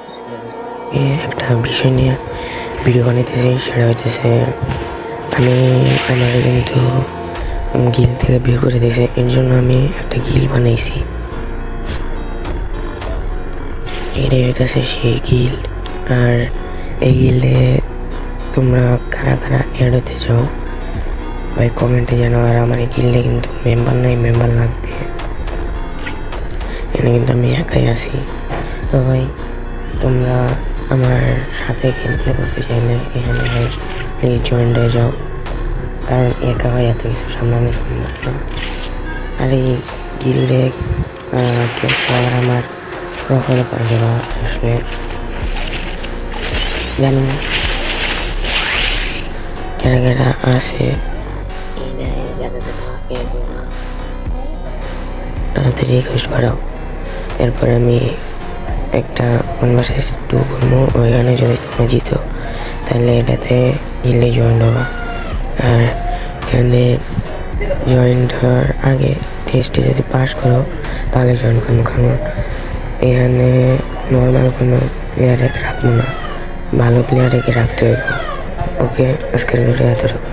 একটা বিষয় নিয়ে ভিডিও বানাইতেছি, সেটা হইতেছে আমি আমার কিন্তু গিল থেকে বের করে দিয়েছে, এর জন্য আমি একটা গিল বানাইছি। এটাই হইতেছে সেই গিল। আর এই গিল্ডে তোমরা কারা কারা অ্যাড হতে চাও ভাই কমেন্টে জানাও। আর আমার এই গিল্ডে কিন্তু মেম্বার নাই, মেম্বার লাগবে। এখানে কিন্তু আমি একাই আছি। তো ভাই তোমরা আমার সাথে গেম প্লে করতে চাইলে এখানে ভাই প্লিজ জয়েন হয়ে যাও, কারণ একা ভাই এত কিছু সামলানো সম্ভব না। আর এই গিল্ডে কেউ পাওয়ার আমার প্রোফাইলে পাওয়া যাবে আসলে জানি না কেনা কেনা আছে, তাড়াতাড়ি রিকোয়েস্ট বাড়াও। এরপরে আমি একটা 1vs2 করবো, ওইখানে যদি তোমরা জিতো তাহলে এটাতে গিল্ডে জয়েন হবা। আর এখানে জয়েন হওয়ার আগে টেস্টে যদি পাস করো তাহলে জয়েন করবো, কারণ এখানে নর্মাল কোনো প্লেয়ারে রাখবো না, ভালো প্লেয়ারকে রাখতে হবে। ওকে, আজকের ভিডিও এতটুকু।